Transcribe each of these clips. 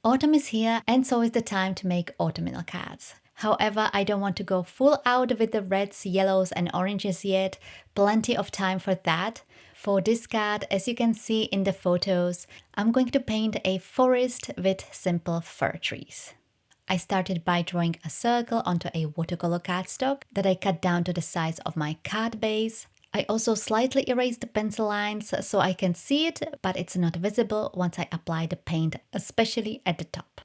Autumn is here and so is the time to make autumnal cards. However, I don't want to go full out with the reds, yellows and oranges yet. Plenty of time for that. For this card, as you can see in the photos, I'm going to paint a forest with simple fir trees. I started by drawing a circle onto a watercolor cardstock that I cut down to the size of my card base. I also slightly erased the pencil lines so I can see it, but it's not visible once I apply the paint, especially at the top.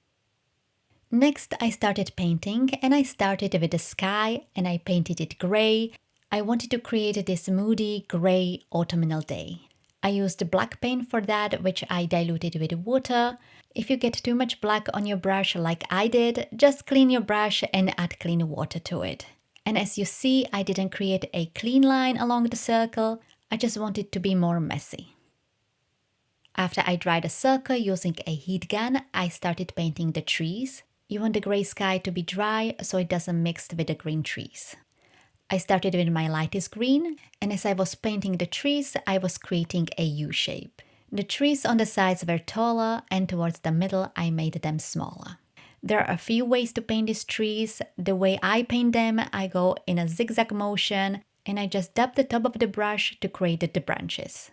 Next, I started painting and I started with the sky and I painted it gray. I wanted to create this moody, gray, autumnal day. I used black paint for that, which I diluted with water. If you get too much black on your brush like I did, just clean your brush and add clean water to it. And as you see, I didn't create a clean line along the circle, I just wanted to be more messy. After I dried the circle using a heat gun, I started painting the trees. You want the gray sky to be dry so it doesn't mix with the green trees. I started with my lightest green, and as I was painting the trees, I was creating a U shape. The trees on the sides were taller and towards the middle I made them smaller. There are a few ways to paint these trees. The way I paint them, I go in a zigzag motion and I just dab the top of the brush to create the branches.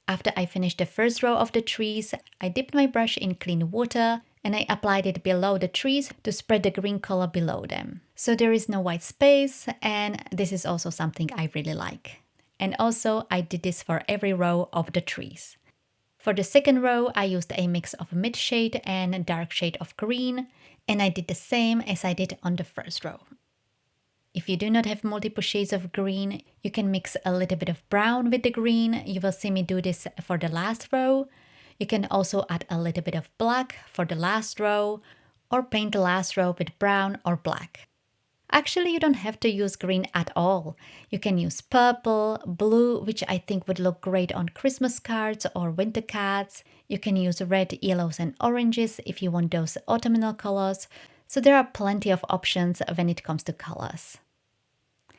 After I finished the first row of the trees, I dipped my brush in clean water and I applied it below the trees to spread the green color below them. So there is no white space, and this is also something I really like. And also I did this for every row of the trees. For the second row, I used a mix of mid shade and dark shade of green, and I did the same as I did on the first row. If you do not have multiple shades of green, you can mix a little bit of brown with the green. You will see me do this for the last row. You can also add a little bit of black for the last row, or paint the last row with brown or black. Actually, you don't have to use green at all. You can use purple, blue, which I think would look great on Christmas cards or winter cards. You can use red, yellows and oranges if you want those autumnal colors. So there are plenty of options when it comes to colors.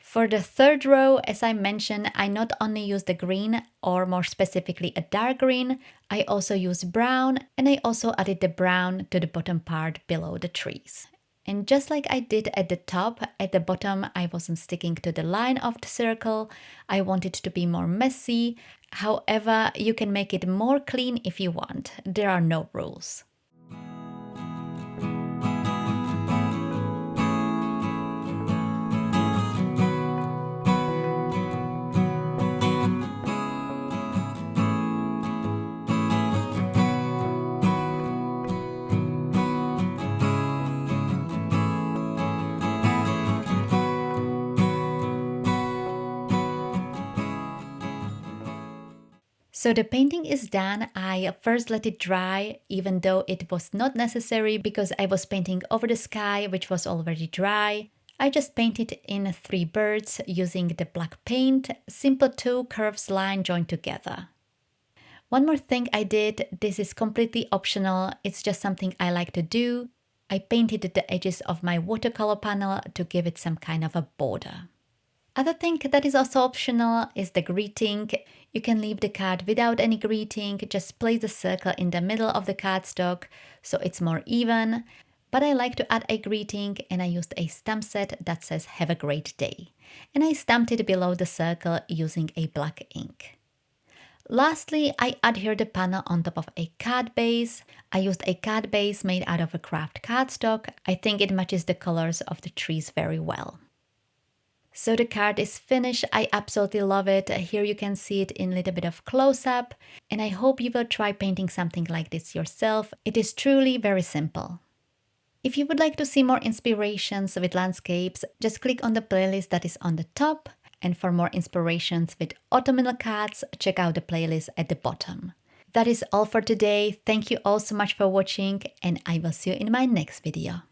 For the third row, as I mentioned, I not only use the green, or more specifically a dark green, I also use brown, and I also added the brown to the bottom part below the trees. And just like I did at the top, at the bottom I wasn't sticking to the line of the circle. I wanted to be more messy. However, you can make it more clean if you want. There are no rules. So the painting is done. I first let it dry, even though it was not necessary because I was painting over the sky, which was already dry. I just painted in 3 birds using the black paint, simple 2 curves line joined together. One more thing I did, this is completely optional, it's just something I like to do. I painted the edges of my watercolor panel to give it some kind of a border. Other thing that is also optional is the greeting. You can leave the card without any greeting, just place the circle in the middle of the cardstock so it's more even. But I like to add a greeting and I used a stamp set that says "Have a great day." And I stamped it below the circle using a black ink. Lastly, I adhered the panel on top of a card base. I used a card base made out of a craft cardstock. I think it matches the colors of the trees very well. So the card is finished. I absolutely love it. Here you can see it in a little bit of close-up, and I hope you will try painting something like this yourself. It is truly very simple. If you would like to see more inspirations with landscapes, just click on the playlist that is on the top, and for more inspirations with autumnal cards, check out the playlist at the bottom. That is all for today. Thank you all so much for watching, and I will see you in my next video.